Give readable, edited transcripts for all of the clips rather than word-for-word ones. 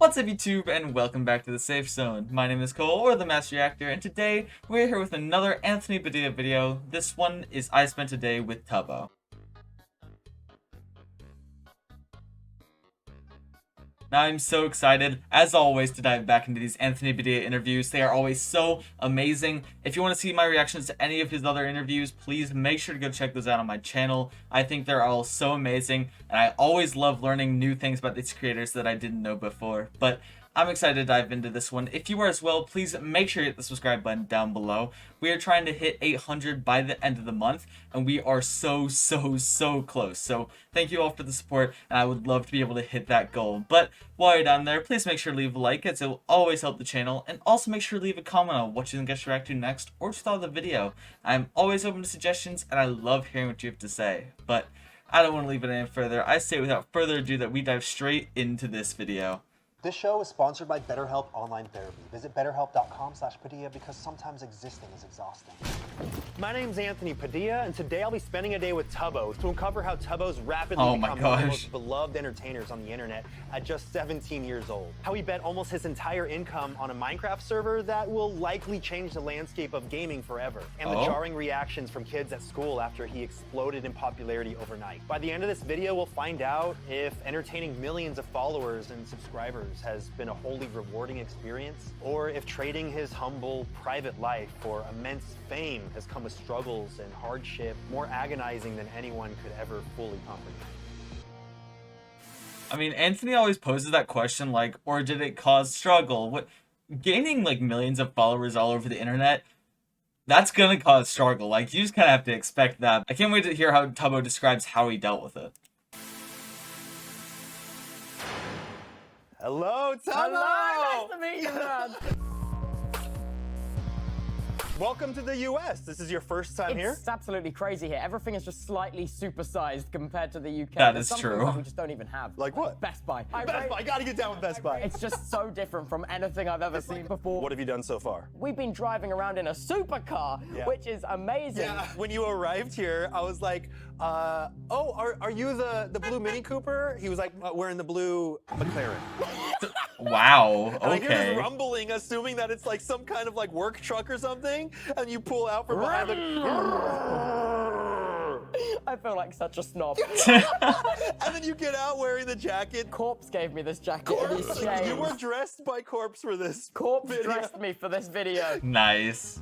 What's up YouTube, and welcome back to the Safe Zone. My name is Cole, or the Master Reactor, and today we're here with another Anthony Padilla video. This one is I Spent a Day with Tubbo. Now I'm so excited, as always, to dive back into these Anthony Padilla interviews. They are always so amazing. If you want to see my reactions to any of his other interviews, please make sure to go check those out on my channel. I think they're all so amazing, and I always love learning new things about these creators that I didn't know before. But I'm excited to dive into this one. If you are as well, please make sure you hit the subscribe button down below. We are trying to hit 800 by the end of the month, and we are so close. So thank you all for the support, and I would love to be able to hit that goal. But while you're down there, please make sure to leave a like, as it will always help the channel, and also make sure to leave a comment on what you think I should react to next, or just thought of the video. I'm always open to suggestions, and I love hearing what you have to say. But I don't want to leave it any further. I say without further ado that we dive straight into this video. This show is sponsored by BetterHelp Online Therapy. Visit betterhelp.com/Padilla because sometimes existing is exhausting. My name's Anthony Padilla, and today I'll be spending a day with Tubbo to uncover how Tubbo's rapidly become one of the most beloved entertainers on the internet at just 17 years old. How he bet almost his entire income on a Minecraft server that will likely change the landscape of gaming forever. And the jarring reactions from kids at school after he exploded in popularity overnight. By the end of this video, we'll find out if entertaining millions of followers and subscribers has been a wholly rewarding experience, or if trading his humble private life for immense fame has come with struggles and hardship more agonizing than anyone could ever fully comprehend. I mean, Anthony always poses that question, like, or did it cause struggle? What, gaining like millions of followers all over the internet, that's gonna cause struggle. Like, you just kind of have to expect that. I can't wait to hear how Tubbo describes how he dealt with it. Hello, Tubbo! Hello, nice to meet you, man. Welcome to the US. This is your first time here? It's absolutely crazy here. Everything is just slightly supersized compared to the UK. That is Some true. things we just don't even have. Like what? Best Buy. Best Buy, gotta get down with Best Buy. It's just so different from anything I've ever seen before. What have you done so far? We've been driving around in a supercar, which is amazing. Yeah. When you arrived here, I was like, oh, are you the blue Mini Cooper? He was like, wearing the blue McLaren. Wow, And I hear this okay. rumbling, assuming that it's like some kind of like work truck or something, and you pull out from behind the... I feel like such a snob. And then you get out wearing the jacket. Corpse gave me this jacket and these chains. You were dressed by Corpse for this Corpse video. dressed me for this video. Nice.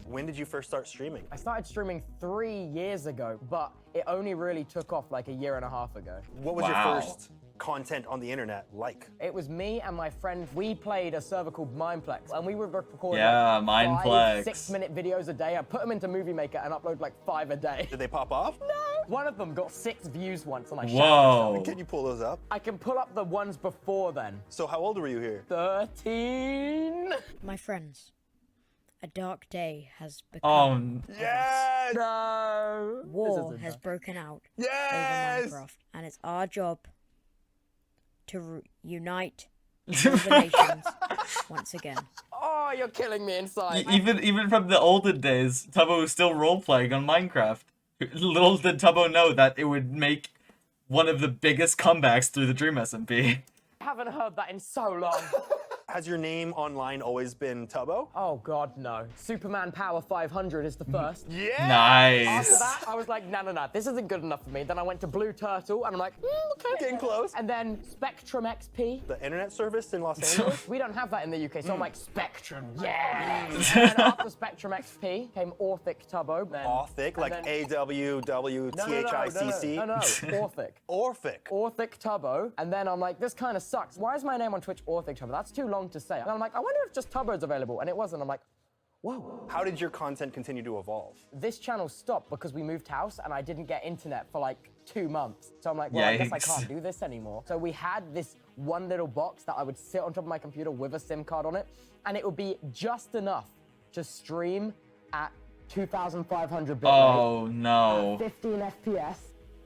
When did you first start streaming? I started streaming 3 years ago, but it only really took off like a year and a half ago. What was your first content on the internet like? It was me and my friend. We played a server called Mineplex, and we would record like Mineplex. 5 6-minute videos a day. I put them into Movie Maker and upload like 5 a day. Did they pop off? No. One of them got 6 views once, and I Whoa. Can you pull those up? I can pull up the ones before then. So how old were you here? 13. My friends, a dark day has become. Yes! No. War has broken out Yes! over Minecraft, and it's our job to unite the nations once again. Oh, you're killing me inside. Even from the olden days, Tubbo was still role-playing on Minecraft. Little did Tubbo know that it would make one of the biggest comebacks through the Dream SMP. I haven't heard that in so long. Has your name online always been Tubbo? Oh God, no. Superman Power 500 is the first. Yeah! Nice. After that, I was like, no, this isn't good enough for me. Then I went to Blue Turtle, and I'm like, okay. Getting close. And then Spectrum XP. The internet service in Los Angeles? We don't have that in the UK, so I'm like, Spectrum, yeah. And then after Spectrum XP came Orphic Tubbo. Then, Orphic, like A-W-W-T-H-I-C-C? No, Orphic. Orphic. Orphic Tubbo. And then I'm like, this kind of sucks. Why is my name on Twitch Orphic Tubbo? That's too long to say. And I'm like, I wonder if just Tubbo's available. And it wasn't. I'm like, whoa. How did your content continue to evolve? This channel stopped because we moved house and I didn't get internet for like 2 months. So I'm like, well, I guess I can't do this anymore. So we had this one little box that I would sit on top of my computer with a SIM card on it, and it would be just enough to stream at 2,500 bitrate. Oh no. At 15 FPS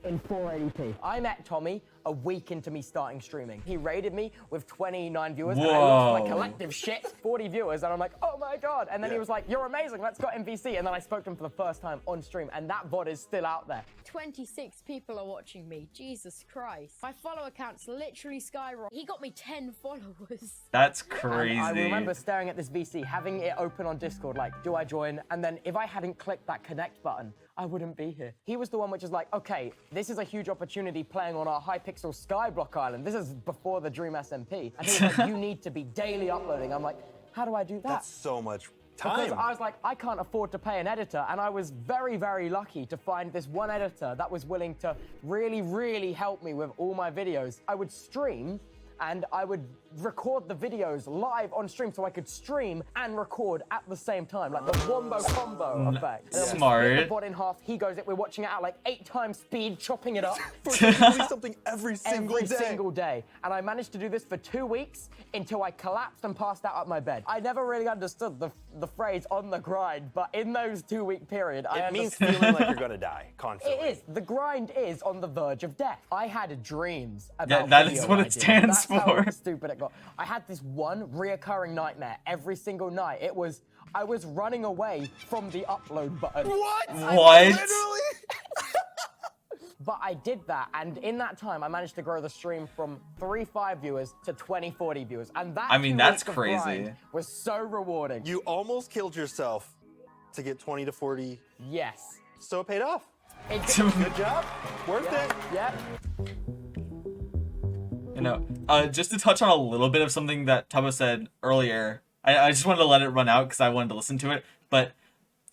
in 480p. I met Tommy a week into me starting streaming. He rated me with 29 viewers, Whoa. and I looked like collective shit, 40 viewers, and I'm like, oh my God. And then he was like, you're amazing, let's go MVC. And then I spoke to him for the first time on stream, and that VOD is still out there. 26 people are watching me. Jesus Christ. My follow account's literally skyrocketed. He got me 10 followers. That's crazy. And I remember staring at this VC, having it open on Discord, like, do I join? And then if I hadn't clicked that connect button, I wouldn't be here. He was the one which is like, okay, this is a huge opportunity playing on our Hypixel Skyblock Island. This is before the Dream SMP. And he was like, you need to be daily uploading. I'm like, how do I do that? That's so much time. Because I was like, I can't afford to pay an editor, and I was very, very lucky to find this one editor that was willing to really, really help me with all my videos. I would stream, and I would record the videos live on stream so I could stream and record at the same time, like the wombo combo effect. And then Smart. we split the VOD in half. He goes, we're watching it at like 8 times speed, chopping it up. Release something every single day. And I managed to do this for 2 weeks until I collapsed and passed out at my bed. I never really understood the phrase on the grind, but in those 2-week period, It means feeling like you're gonna die constantly. It is. The grind is on the verge of death. I had dreams about that video is what it ideas. stands That's for. How stupid it got. I had this one reoccurring nightmare every single night. I was running away from the upload button. What? What? But I did that, and in that time, I managed to grow the stream from 3-5 viewers to 20-40 viewers. And that, I mean, that's 2 weeks of crazy. grind was so rewarding. You almost killed yourself to get 20 to 40. Yes. So it paid off. It Good job. Worth it. Yep. You know, just to touch on a little bit of something that Tubbo said earlier, I just wanted to let it run out because I wanted to listen to it. But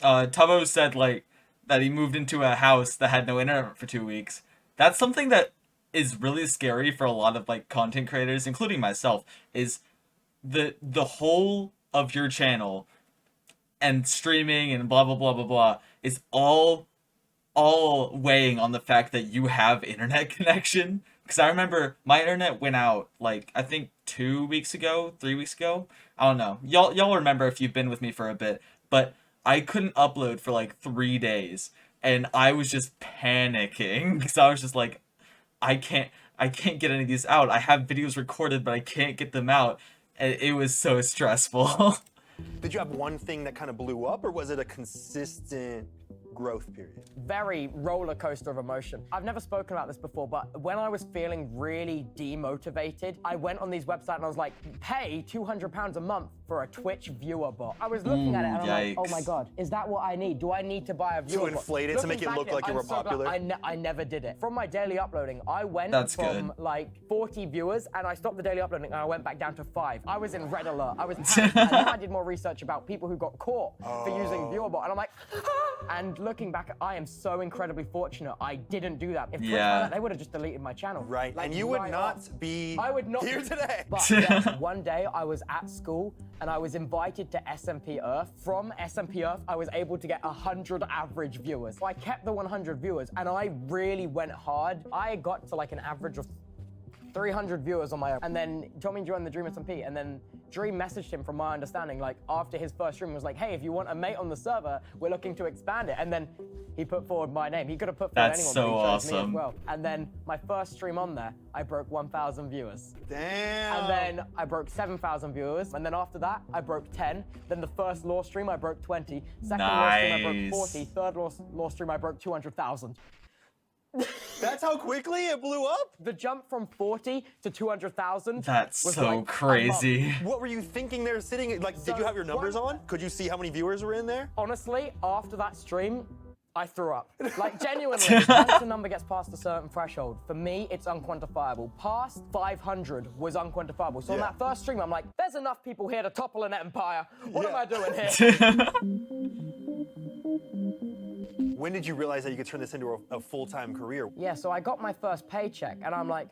Tubbo said like that he moved into a house that had no internet for 2 weeks. That's something that is really scary for a lot of like content creators, including myself. Is the whole of your channel and streaming and blah blah blah blah blah is all weighing on the fact that you have internet connection. Because I remember my internet went out, like, I think 2 weeks ago, 3 weeks ago. I don't know. Y'all remember if you've been with me for a bit. But I couldn't upload for, like, 3 days. And I was just panicking. Because I was just like, I can't get any of these out. I have videos recorded, but I can't get them out. And it was so stressful. Did you have one thing that kind of blew up, or was it a consistent growth period? Very roller coaster of emotion. I've never spoken about this before, but when I was feeling really demotivated, I went on these websites and I was like, pay £200 a month for a Twitch viewer bot. I was looking at it and I'm like, oh my God, is that what I need? Do I need to buy a viewer bot? To inflate it, to make it look like you were popular? I never did it. From my daily uploading, I went from like 40 viewers and I stopped the daily uploading and I went back down to 5. I was in red alert. I was panicked. And then I did more research about people who got caught for using viewer bot. And I'm like, and looking back, I am so incredibly fortunate I didn't do that. If Twitch found out, they would have just deleted my channel. Right, like, and you would not be here today. But yeah, one day I was at school and I was invited to SMP Earth. From SMP Earth, I was able to get 100 average viewers. So I kept the 100 viewers and I really went hard. I got to like an average of 300 viewers on my own. And then Tommy joined the Dream SMP, and then Dream messaged him, from my understanding, like after his first stream, was like, hey, if you want a mate on the server, we're looking to expand it. And then he put forward my name. He could have put forward anyone, but he chose me as well. And then my first stream on there, I broke 1,000 viewers. Damn. And then I broke 7,000 viewers. And then after that, I broke 10. Then the first law stream, I broke 20. Second law stream, I broke 40. Third law stream, I broke 200,000. That's how quickly it blew up? The jump from 40 to 200,000. That's was so like crazy. What were you thinking there sitting? Like, did you have your numbers on? Could you see how many viewers were in there? Honestly, after that stream, I threw up. Like, genuinely, once a number gets past a certain threshold, for me, it's unquantifiable. Past 500 was unquantifiable. So on that first stream, I'm like, there's enough people here to topple an empire. What am I doing here? When did you realize that you could turn this into a full-time career? Yeah, so I got my first paycheck, and I'm like,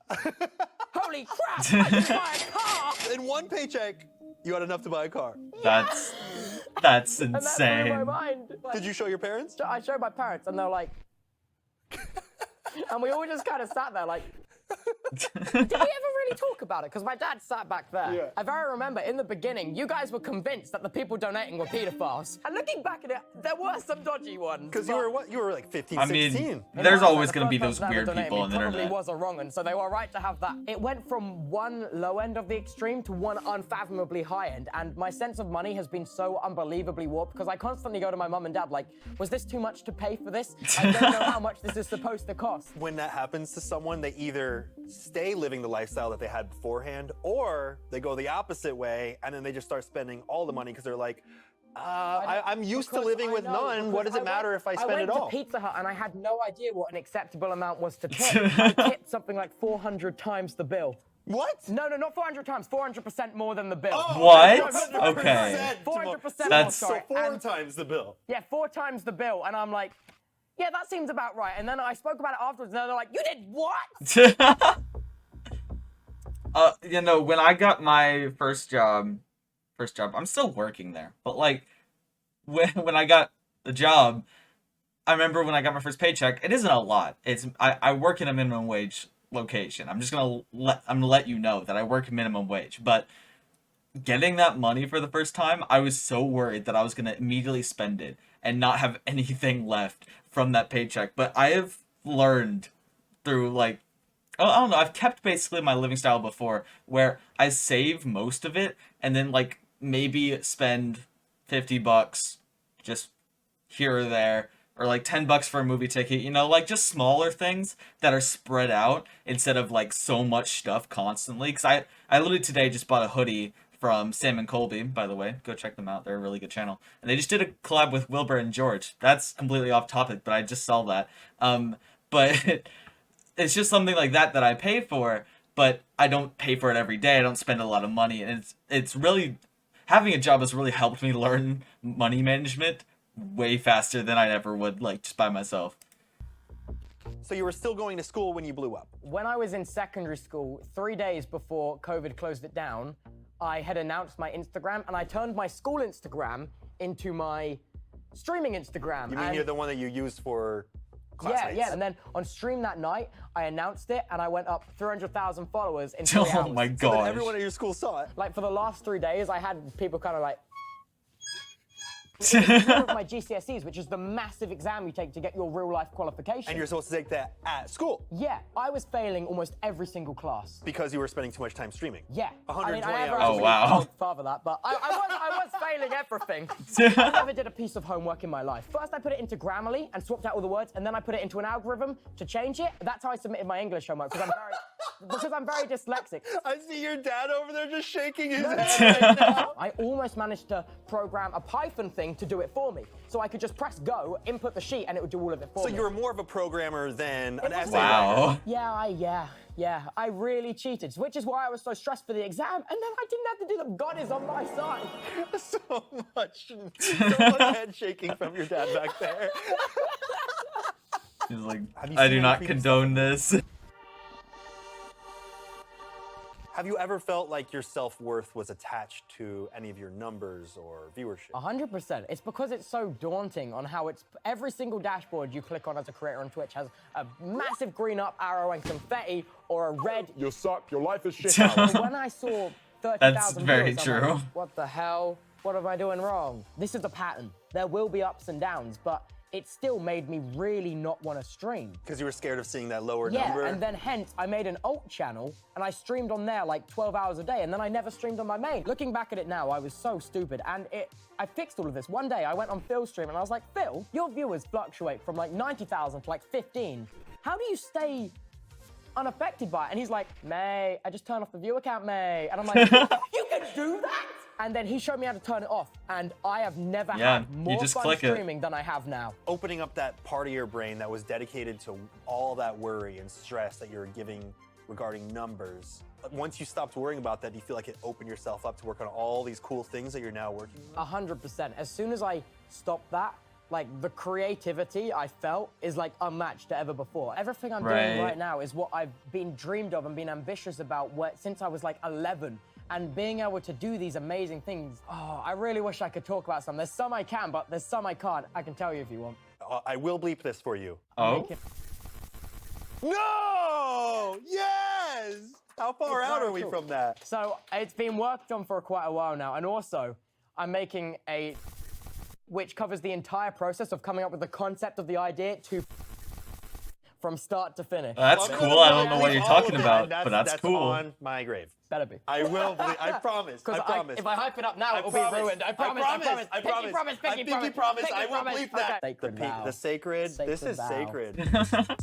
holy crap, I can buy a car! In one paycheck, you had enough to buy a car. That's insane. And that blew my mind. Like, did you show your parents? I showed my parents, and they're like, and we all just kind of sat there like, Did we ever really talk about it? Because my dad sat back there. Yeah. I very remember in the beginning, you guys were convinced that the people donating were pedophiles. And looking back at it, there were some dodgy ones. Because you were what? You were like 15, I 16. mean, there's always going to be those weird people people on the probably internet. was a wrong one, so they were right to have that. It went from one low end of the extreme to one unfathomably high end, and my sense of money has been so unbelievably warped because I constantly go to my mum and dad like, was this too much to pay for this? I don't know how much this is supposed to cost. When that happens to someone, they either stay living the lifestyle that they had beforehand, or they go the opposite way, and then they just start spending all the money because they're like, I'm used to living with none. What does it matter if I spend it all? I went to Pizza Hut and I had no idea what an acceptable amount was to tip. I tipped something like 400 times the bill. What? No, not 400 times. 400% more than the bill. Oh, What? 400%. Okay. 400% That's- more, sorry. So 4 And- times the bill. Yeah, 4 times the bill. And I'm like, yeah, that seems about right. And then I spoke about it afterwards, and they're like, you did what? You know, when I got my first job, I'm still working there, but like, when I got the job, I remember when I got my first paycheck, it isn't a lot. I work in a minimum wage location. I'm gonna let you know that I work minimum wage, but getting that money for the first time, I was so worried that I was gonna immediately spend it and not have anything left from that paycheck. But I have learned through like, I don't know, I've kept basically my living style before where I save most of it and then like maybe spend $50 just here or there, or like $10 for a movie ticket, you know, like just smaller things that are spread out instead of like so much stuff constantly. Because I literally today just bought a hoodie from Sam and Colby, by the way. Go check them out. They're a really good channel. And they just did a collab with Wilbur and George. That's completely off topic, but I just saw that. But it's just something like that I pay for, but I don't pay for it every day. I don't spend a lot of money. And it's really, having a job has really helped me learn money management way faster than I ever would, like, just by myself. So you were still going to school when you blew up? When I was in secondary school, 3 days before COVID closed it down, I had announced my Instagram, and I turned my school Instagram into my streaming Instagram. You mean you're the one that you used for classmates? Yeah. And then on stream that night, I announced it, and I went up 300,000 followers in 3 hours. Oh my So then gosh. everyone at your school saw it. Like, for the last 3 days, I had people kind of like... Of my GCSEs, which is the massive exam you take to get your real-life qualification. And you're supposed to take that at school? Yeah, I was failing almost every single class. Because you were spending too much time streaming? Yeah. 120 I never hours. Oh, actually wow. told Father that, but I was failing everything. I never did a piece of homework in my life. First, I put it into Grammarly and swapped out all the words, and then I put it into an algorithm to change it. That's how I submitted my English homework, because I'm very dyslexic. I see your dad over there just shaking his head right now. I almost managed to program a Python thing to do it for me. So I could just press go, input the sheet, and it would do all of it for me. So you were more of a programmer than an essay Wow. writer. Yeah, I really cheated, which is why I was so stressed for the exam, and then I didn't have to do them. God is on my side. So much head shaking from your dad back there. He's like, Have you I seen do any not previous condone this. Have you ever felt like your self-worth was attached to any of your numbers or viewership? 100%. It's because it's so daunting on how it's every single dashboard you click on as a creator on Twitch has a massive green up arrow and confetti or a red. You suck. Your life is shit. Alex. When I saw 30,000 That's very viewers, I'm true. like, what the hell? What am I doing wrong? This is a pattern. There will be ups and downs, but it still made me really not want to stream. Because you were scared of seeing that lower Yeah, number? and then hence I made an alt channel and I streamed on there like 12 hours a day, and then I never streamed on my main. Looking back at it now, I was so stupid, and I fixed all of this. One day I went on Phil's stream and I was like, Phil, your viewers fluctuate from like 90,000 to like 15. How do you stay unaffected by it? And he's like, May, I just turned off the viewer count, May. And I'm like, you can do that? And then he showed me how to turn it off, and I have never had you more just fun click it. streaming than I have now. Opening up that part of your brain that was dedicated to all that worry and stress that you're giving regarding numbers. Once you stopped worrying about that, do you feel like it opened yourself up to work on all these cool things that you're now working on? 100%. As soon as I stopped that, like the creativity I felt is like unmatched to ever before. Everything I'm doing right now is what I've been dreamed of and been ambitious about since I was like 11. And being able to do these amazing things, oh, I really wish I could talk about some. There's some I can, but there's some I can't. I can tell you if you want. I will bleep this for you. Oh? No! Yes! How far out are we from that? So it's been worked on for quite a while now, and also I'm making a which covers the entire process of coming up with the concept of the idea to from start to finish. That's cool. I don't know what you're talking about, but that's cool. On my grave. Better be. I will believe. I promise. I promise. If I hype it up now, it will be ruined. I promise. Pinky promise. Pinky promise. I will believe that. Okay. The sacred. This is vow. sacred.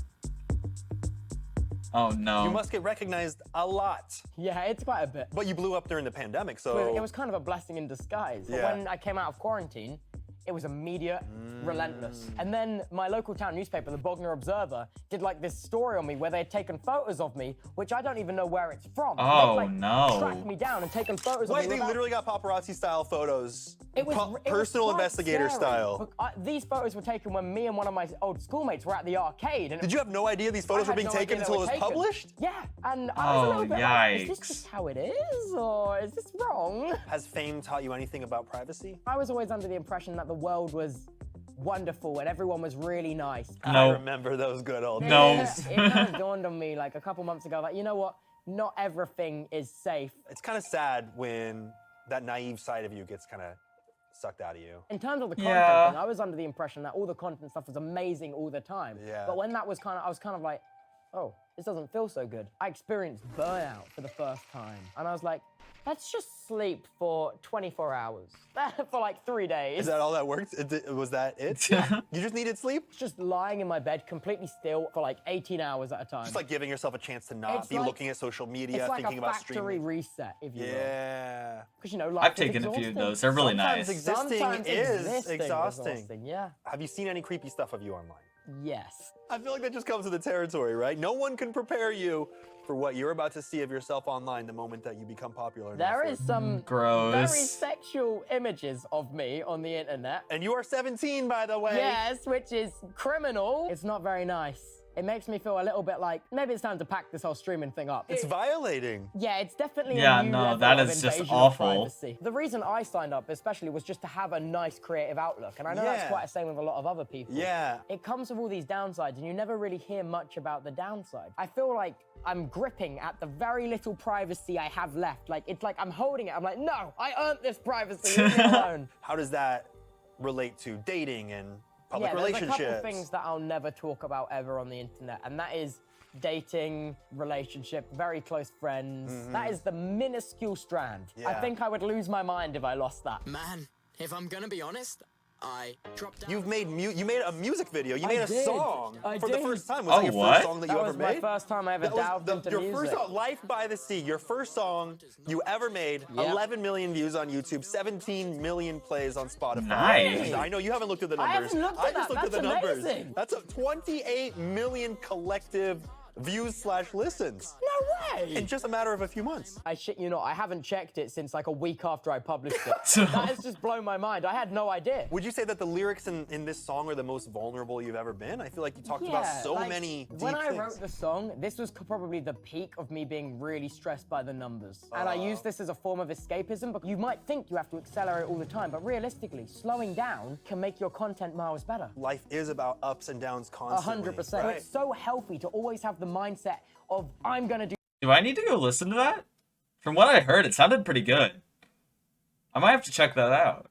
Oh no. You must get recognized a lot. Yeah, it's quite a bit. But you blew up during the pandemic, so It was kind of a blessing in disguise. But Yeah. when I came out of quarantine, it was immediate, relentless. And then my local town newspaper, the Bognor Observer, did like this story on me where they had taken photos of me, which I don't even know where it's from. Oh, They'd, like, no. tracked me down and taken photos of Wait, me. they without- literally got paparazzi-style photos. It was Personal quite investigator scary. style. Look, these photos were taken when me and one of my old schoolmates were at the arcade. And Did you have no idea these I photos were had being no taken idea until they it was were taken. published? Yeah, and I was a little bit like, is this yikes. just how it is, or is this wrong? Has fame taught you anything about privacy? I was always under the impression that the world was wonderful and everyone was really nice. I No. remember those good old No. days. It kind of dawned on me like a couple months ago that, you know what, not everything is safe. It's kind of sad when that naive side of you gets kind of sucked out of you. In terms of the content Yeah. thing, I was under the impression that all the content stuff was amazing all the time. Yeah. But when that was I was kind of like, oh, this doesn't feel so good. I experienced burnout for the first time. And I was like, let's just sleep for 24 hours for like 3 days. Is that all that worked? Was that it? You just needed sleep? Just lying in my bed completely still for like 18 hours at a time. Just like giving yourself a chance to not It's be like- looking at social media, it's like thinking a about factory streaming. reset, if you will. Yeah. Because, you know, life I've is taken a few of exhausting. those. They're really Sometimes nice. existing Sometimes is existing exhausting. Yeah. Have you seen any creepy stuff of you online? Yes. I feel like that just comes with the territory, right? No one can prepare you for what you're about to see of yourself online the moment that you become popular. There enough is some Gross. very sexual images of me on the internet. And you are 17, by the way. Yes, which is criminal. It's not very nice. It makes me feel a little bit like maybe it's time to pack this whole streaming thing up. It's violating. Yeah, it's definitely Yeah, a new no, level that of is just invasion of awful. privacy. The reason I signed up especially was just to have a nice creative outlook, and I know that's Yeah. quite the same with a lot of other people. Yeah. It comes with all these downsides, and you never really hear much about the downside. I feel like I'm gripping at the very little privacy I have left. Like, it's like I'm holding it. I'm like, no, I earned this privacy. Leave me alone. How does that relate to dating and public There's a relationships? couple things that I'll never talk about ever on the internet, and that is dating, relationship, very close friends. That is the minuscule strand. I Yeah. think I would lose my mind if I lost that. Man, if I'm gonna be honest, I dropped out. You made a music video. You made a did. song I for the did. first time. Was that your what? first song that you That ever was made? my first time I ever That was delved into your music. first song, Life by the Sea, your first song you ever made. Yep. 11 million views on YouTube, 17 million plays on Spotify. Nice. I know you haven't looked at the I numbers. haven't looked at I just that. looked at the That's numbers. amazing. That's a 28 million collective views/listens No way! in just a matter of a few months. I shit you not, I haven't checked it since like a week after I published it. That has just blown my mind. I had no idea. Would you say that the lyrics in this song are the most vulnerable you've ever been? I feel like you talked about so like, many deep when I things. wrote the song, this was probably the peak of me being really stressed by the numbers. And I use this as a form of escapism, because you might think you have to accelerate all the time, but realistically, slowing down can make your content miles better. Life is about ups and downs constantly. 100%. Right? It's so healthy to always have the mindset of, I'm gonna Do I need to go listen to that? From what I heard, it sounded pretty good. I might have to check that out.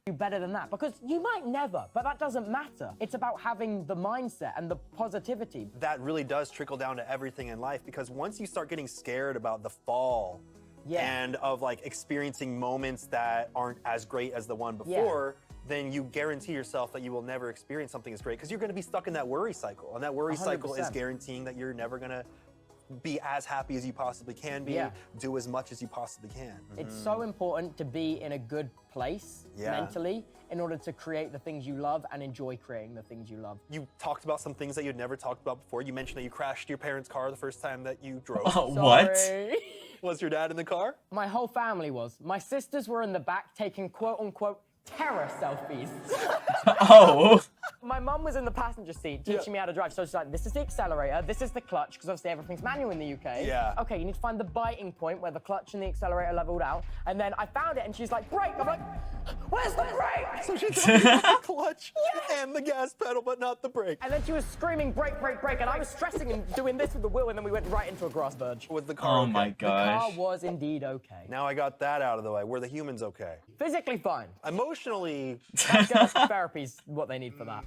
do better than that, because you might never, but that doesn't matter. It's about having the mindset and the positivity. That really does trickle down to everything in life, because once you start getting scared about the fall and of like experiencing moments that aren't as great as the one before, then you guarantee yourself that you will never experience something as great, because you're going to be stuck in that worry cycle. And that worry cycle is 100%. guaranteeing that you're never going to be as happy as you possibly can be, do as much as you possibly can. It's so important to be in a good place mentally in order to create the things you love and enjoy creating the things you love. You talked about some things that you'd never talked about before. You mentioned that you crashed your parents' car the first time that you drove. What? Sorry. Was your dad in the car? My whole family was. My sisters were in the back taking quote unquote terror selfies. Oh. My mum was in the passenger seat teaching me how to drive. So she's like, this is the accelerator, this is the clutch, because obviously everything's manual in the UK. Yeah. Okay, you need to find the biting point where the clutch and the accelerator leveled out. And then I found it and she's like, brake. I'm like, where's the brake? So she told me the clutch and the gas pedal, but not the brake. And then she was screaming, brake, brake, brake. And I was stressing and doing this with the wheel, and then we went right into a grass verge. Was the car Oh my The car gosh. was indeed okay. Now I got that out of the way. Were the humans okay? Physically fine. Emotionally, Therapy's what they need for that.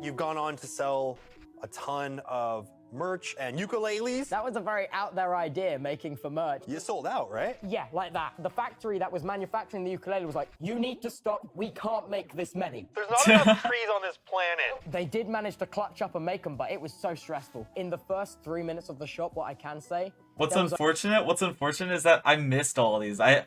you've gone on to sell a ton of merch and ukuleles. That was a very out there idea, making for merch. You sold out, right? Yeah, like that. The factory that was manufacturing the ukulele was like, you need to stop, we can't make this many. There's not enough trees on this planet. They did manage to clutch up and make them, but it was so stressful. In the first 3 minutes of the shop, what I can say... What's there was unfortunate is that I missed all of these. I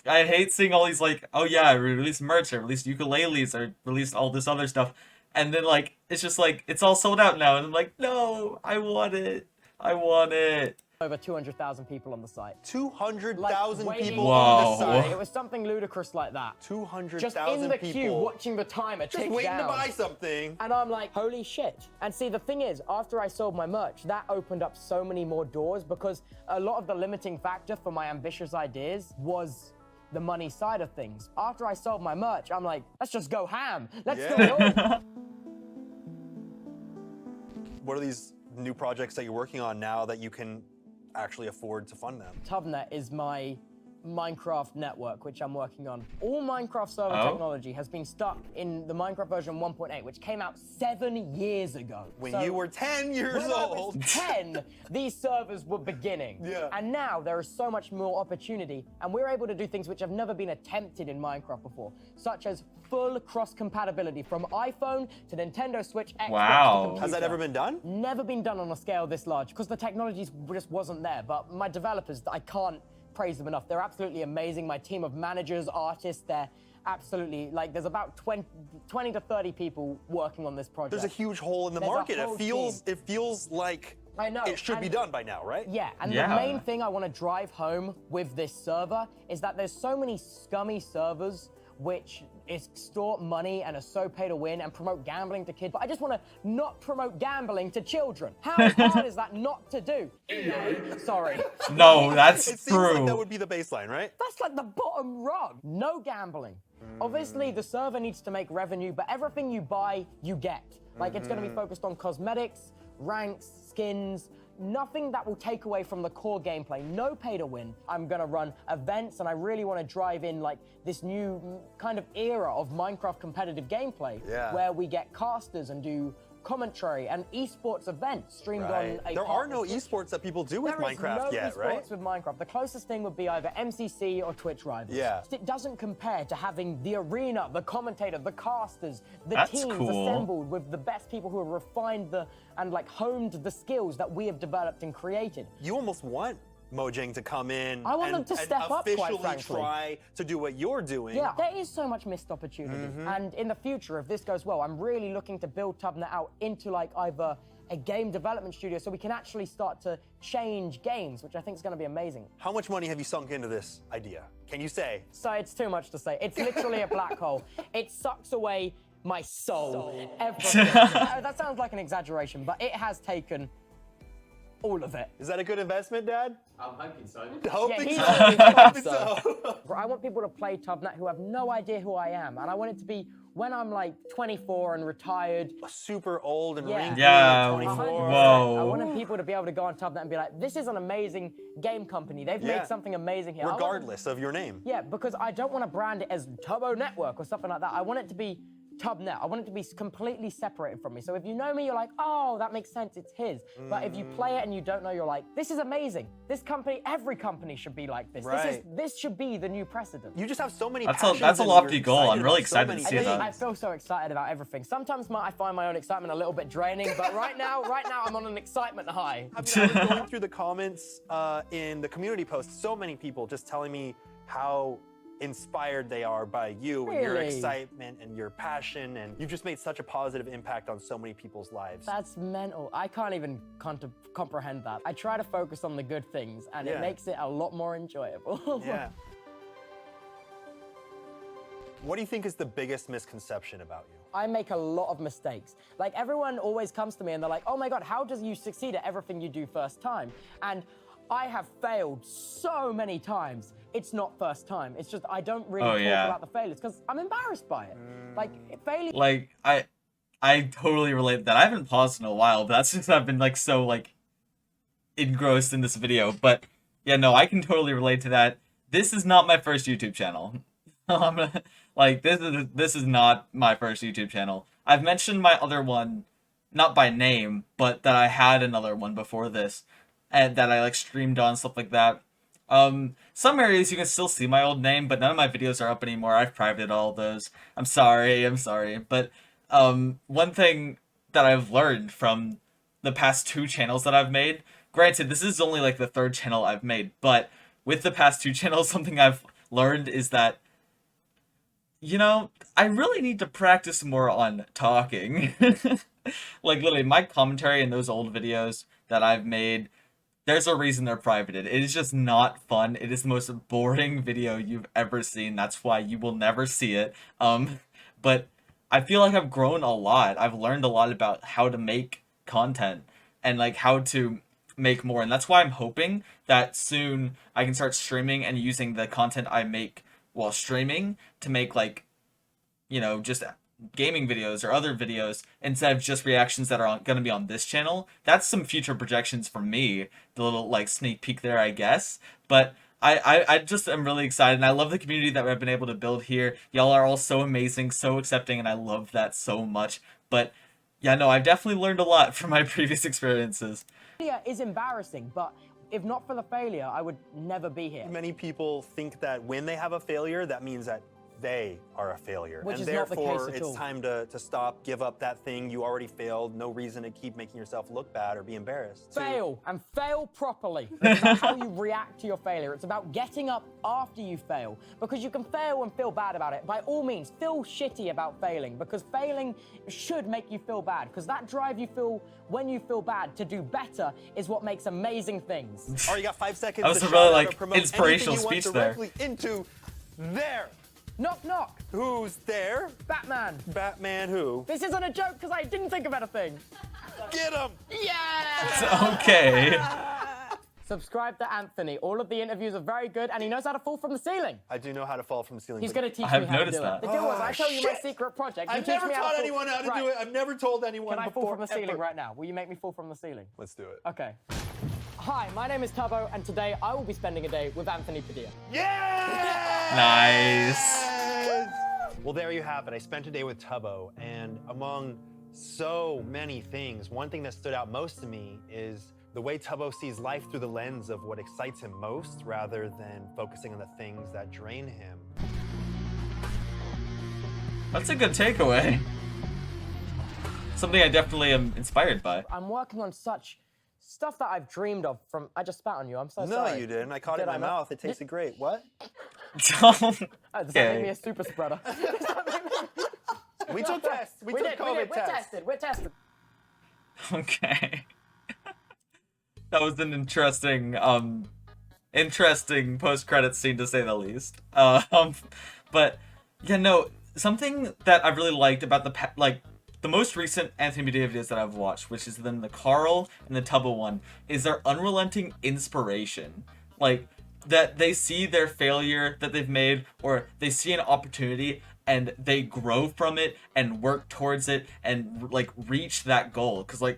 hate seeing all these, like, oh yeah, I released merch, I released ukuleles, I released all this other stuff. And then, like, it's just like, it's all sold out now. And I'm like, no, I want it. I want it. over 200,000 people on the site. 200,000 Like, people Whoa. on the site. It was something ludicrous like that. 200,000 Just in the people. queue, watching the timer just tick waiting down. to buy something. And I'm like, holy shit. And see, the thing is, after I sold my merch, that opened up so many more doors because a lot of the limiting factor for my ambitious ideas was the money side of things. After I sold my merch, I'm like, let's just go ham. Let's do it all. What are these new projects that you're working on now that you can actually afford to fund them? TubNet is my Minecraft network, which I'm working on. All Minecraft server technology has been stuck in the Minecraft version 1.8, which came out 7 years ago. When So you were 10 years when I old. was 10, these servers were beginning. Yeah. And now there is so much more opportunity, and we're able to do things which have never been attempted in Minecraft before, such as full cross-compatibility from iPhone to Nintendo Switch, Xbox Wow. to computer. Has that ever been done? Never been done on a scale this large, because the technology just wasn't there. But my developers, I can't praise them enough. They're absolutely amazing. My team of managers, artists, they're absolutely, like, there's about 20 to 30 people working on this project. There's a huge hole in the There's a market. whole It feels like I know, it should be and- done by now, right? Yeah, and Yeah. the main thing I want to drive home with this server is that there's so many scummy servers which extort money and are so pay to win and promote gambling to kids. But I just want to not promote gambling to children. How hard is that not to do? Sorry. No, that's It seems like that true. would be the baseline, right? That's like the bottom rung. No gambling. Obviously, the server needs to make revenue, but everything you buy, you get. Like, it's going to be focused on cosmetics, ranks, skins, nothing that will take away from the core gameplay. No pay to win. I'm going to run events, and I really want to drive in, like, this new kind of era of Minecraft competitive gameplay, Yeah. where we get casters and do commentary and esports events streamed Right. on a There are partner no Twitch. esports that people do with There is Minecraft no yet, esports right? with Minecraft. The closest thing would be either MCC or Twitch Rivals. Yeah. It doesn't compare to having the arena, the commentator, the casters, the That's teams cool. assembled with the best people who have refined and like honed the skills that we have developed and created. You almost want Mojang to come in I want and, them to and step up, quite officially frankly. try to do what you're doing. Yeah, there is so much missed opportunity. And in the future, if this goes well, I'm really looking to build TubNet out into like either a game development studio so we can actually start to change games, which I think is going to be amazing. How much money have you sunk into this idea? Can you say? So it's too much to say. It's literally a black hole. It sucks away my soul. Everything. That sounds like an exaggeration, but it has taken all of it. Is that a good investment, Dad? I'm hoping so. Hoping he's so. hoping Hoping so. I want people to play TubNet who have no idea who I am, and I want it to be when I'm like 24 and retired. Super old and Yeah. wrinkly Yeah. at 24. 100%. Whoa. I wanted people to be able to go on TubNet and be like, this is an amazing game company. They've Yeah. made something amazing here. I want- Regardless of your name. Yeah, because I don't want to brand it as Tubbo Network or something like that. I want it to be TubNet. I want it to be completely separated from me. So if you know me, you're like, oh, that makes sense, it's his. But if you play it and you don't know, you're like, this is amazing. This company, every company should be like this. Right. This should be the new precedent. You just have so many That's passions a and lofty you're goal. I'm really about so excited to many see things. that. I feel so excited about everything. Sometimes I find my own excitement a little bit draining, but right now I'm on an excitement high. I mean, I was going through the comments in the community post, so many people just telling me how inspired they are by you and your Really? excitement and your passion, and you've just made such a positive impact on so many people's lives. That's mental. I can't even comprehend that. I try to focus on the good things, and Yeah. it makes it a lot more enjoyable. Yeah. What do you think is the biggest misconception about you? I make a lot of mistakes. Like, everyone always comes to me and they're like, oh my God, how do you succeed at everything you do first time? And I have failed so many times. It's not first time. It's just I don't really talk about the failures because I'm embarrassed by it. Like, failure. Like, I totally relate to that. I haven't paused in a while, but that's just I've been like so like engrossed in this video. But yeah, no, I can totally relate to that. This is not my first YouTube channel. Like, this is not my first YouTube channel. I've mentioned my other one, not by name, but that I had another one before this, and that I like streamed on, stuff like that. Some areas you can still see my old name, but none of my videos are up anymore. I've privated all of those. I'm sorry. But one thing that I've learned from the past 2 channels that I've made, granted, this is only like the 3rd channel I've made, but with the past 2 channels, something I've learned is that, you know, I really need to practice more on talking. Like, literally, my commentary in those old videos that I've made, there's a reason they're privated. It is just not fun. It is the most boring video you've ever seen. That's why you will never see it. But I feel like I've grown a lot. I've learned a lot about how to make content and, like, how to make more. And that's why I'm hoping that soon I can start streaming and using the content I make while streaming to make, like, you know, just gaming videos or other videos instead of just reactions that are going to be on this channel. That's some future projections for me, the little like sneak peek there, I guess. But I just am really excited, and I love the community that we've been able to build here. Y'all are all so amazing, so accepting, and I love that so much. But yeah, no, I've definitely learned a lot from my previous experiences. Failure is embarrassing, but if not for the failure, I would never be here. Many people think that when they have a failure, that means that they are a failure. Which and is not the therefore, case at all. it's time to stop, give up that thing you already failed. No reason to keep making yourself look bad or be embarrassed. Fail, and fail properly. It's about how you react to your failure. It's about getting up after you fail, because you can fail and feel bad about it. By all means, feel shitty about failing, because failing should make you feel bad, because that drive you feel when you feel bad to do better is what makes amazing things. All right, you got 5 seconds That was to a really, shout out like, or promote inspirational anything you speech want there. directly into there. Knock, knock. Who's there? Batman. Batman who? This isn't a joke because I didn't think of anything. Get him! Yeah! Okay. Subscribe to Anthony. All of the interviews are very good, and he knows how to fall from the ceiling. I do know how to fall from the ceiling. He's going to teach I have me how to noticed do that. it. The deal was, I tell you my shit. secret project. I've you never teach me how taught to fall. anyone how to Right. do it. I've never told anyone Can I before. fall from the ceiling ever. right now? Will you make me fall from the ceiling? Let's do it. Okay. Hi, my name is Tubbo, and today I will be spending a day with Anthony Padilla. Yeah! Nice. Well, there you have it. I spent a day with Tubbo, and among so many things, one thing that stood out most to me is the way Tubbo sees life through the lens of what excites him most rather than focusing on the things that drain him. That's a good takeaway. Something I definitely am inspired by. I'm working on such stuff that I've dreamed of from... I just spat on you. I'm so No, sorry. you didn't. I caught it Did in my I not? mouth. It tasted great. What? Oh, does that Okay. make me a super spreader? We took tests. We took COVID We're tests. tested. We're tested. Okay. That was an interesting post-credits scene, to say the least. But yeah, no, something that I really liked about the most recent Anthony Padilla videos that I've watched, which is then the Carl and the Tubbo one, is their unrelenting inspiration. Like, that they see their failure that they've made, or they see an opportunity and they grow from it and work towards it and like reach that goal. Because like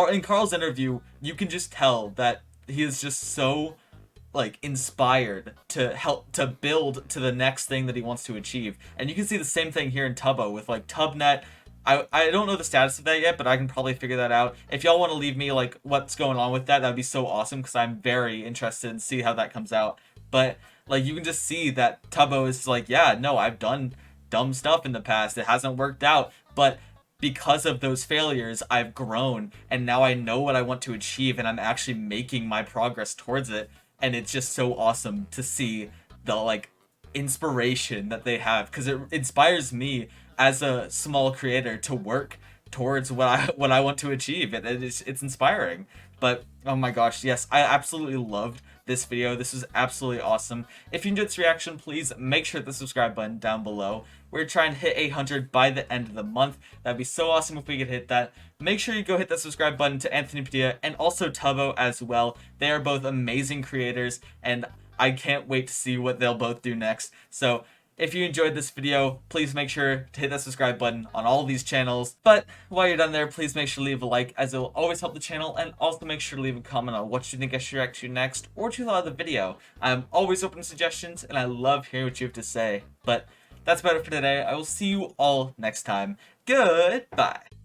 in Carl's interview, you can just tell that he is just so like inspired to help to build to the next thing that he wants to achieve. And you can see the same thing here in Tubbo with like TubNet. I don't know the status of that yet, but I can probably figure that out. If y'all want to leave me like what's going on with that, that'd be so awesome, because I'm very interested in see how that comes out. But like you can just see that Tubbo is like, yeah, no, I've done dumb stuff in the past. It hasn't worked out, but because of those failures, I've grown, and now I know what I want to achieve, and I'm actually making my progress towards it. And it's just so awesome to see the like inspiration that they have, because it inspires me as a small creator to work towards what I want to achieve. It's inspiring. But oh my gosh, yes, I absolutely loved this video. This is absolutely awesome. If you enjoyed this reaction, please make sure to hit the subscribe button down below. We're trying to hit 800 by the end of the month. That'd be so awesome if we could hit that. Make sure you go hit that subscribe button to Anthony Padilla and also Tubbo as well. They are both amazing creators, and I can't wait to see what they'll both do next. So if you enjoyed this video, please make sure to hit that subscribe button on all these channels. But while you're done there, please make sure to leave a like, as it will always help the channel, and also make sure to leave a comment on what you think I should react to next, or what you thought of the video. I'm always open to suggestions, and I love hearing what you have to say. But that's about it for today. I will see you all next time. Goodbye.